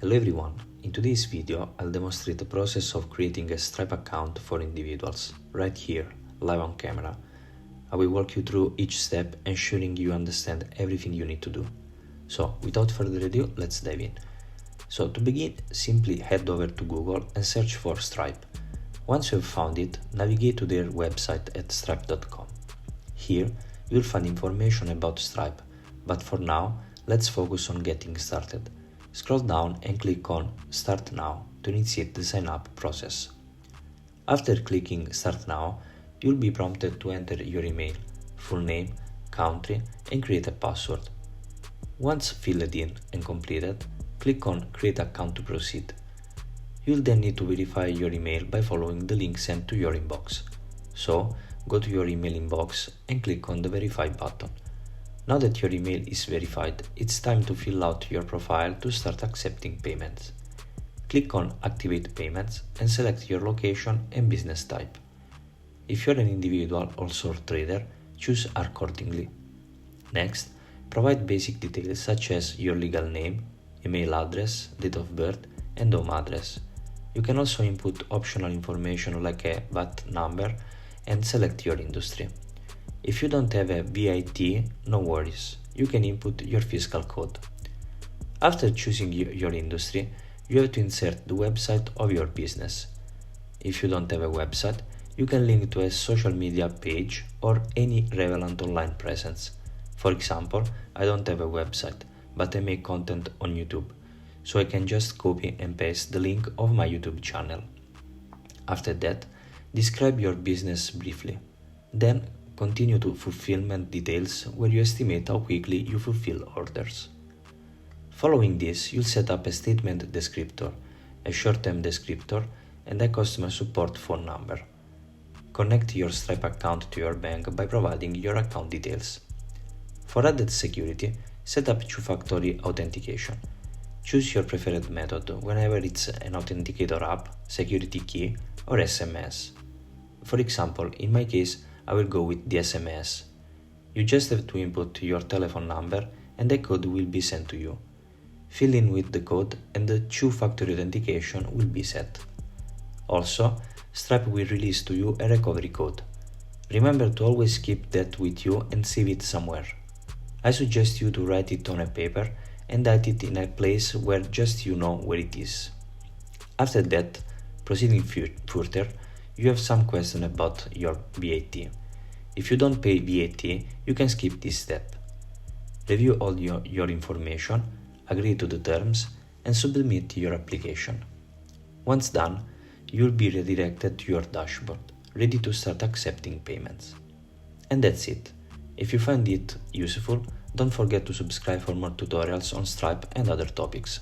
Hello everyone, in today's video I'll demonstrate the process of creating a Stripe account for individuals, right here, live on camera. I will walk you through each step, ensuring you understand everything you need to do. So without further ado, let's dive in. So to begin, simply head over to Google and search for Stripe. Once you have found it, navigate to their website at stripe.com. Here, you'll find information about Stripe, but for now, let's focus on getting started. Scroll down and click on Start Now to initiate the sign-up process. After clicking Start Now, you'll be prompted to enter your email, full name, country, and create a password. Once filled in and completed, click on Create Account to proceed. You'll then need to verify your email by following the link sent to your inbox. So, go to your email inbox and click on the Verify button. Now that your email is verified, it's time to fill out your profile to start accepting payments. Click on Activate Payments and select your location and business type. If you're an individual or sole trader, choose accordingly. Next, provide basic details such as your legal name, email address, date of birth, and home address. You can also input optional information like a VAT number and select your industry. If you don't have a VAT, no worries, you can input your fiscal code. After choosing your industry, you have to insert the website of your business. If you don't have a website, you can link to a social media page or any relevant online presence. For example, I don't have a website, but I make content on YouTube, so I can just copy and paste the link of my YouTube channel. After that, describe your business briefly. Then, continue to fulfillment details where you estimate how quickly you fulfill orders. Following this, you'll set up a statement descriptor, a short-term descriptor, and a customer support phone number. Connect your Stripe account to your bank by providing your account details. For added security, set up two-factor authentication. Choose your preferred method whenever it's an authenticator app, security key, or SMS. For example, in my case, I will go with the SMS. You just have to input your telephone number and the code will be sent to you. Fill in with the code and the two-factor authentication will be set. Also, Stripe will release to you a recovery code. Remember to always keep that with you and save it somewhere. I suggest you to write it on a paper and hide it in a place where just you know where it is. After that, proceeding further, you have some question about your VAT. If you don't pay VAT, you can skip this step. Review all your information, agree to the terms, and submit your application. Once done, you'll be redirected to your dashboard, ready to start accepting payments. And that's it. If you find it useful, don't forget to subscribe for more tutorials on Stripe and other topics.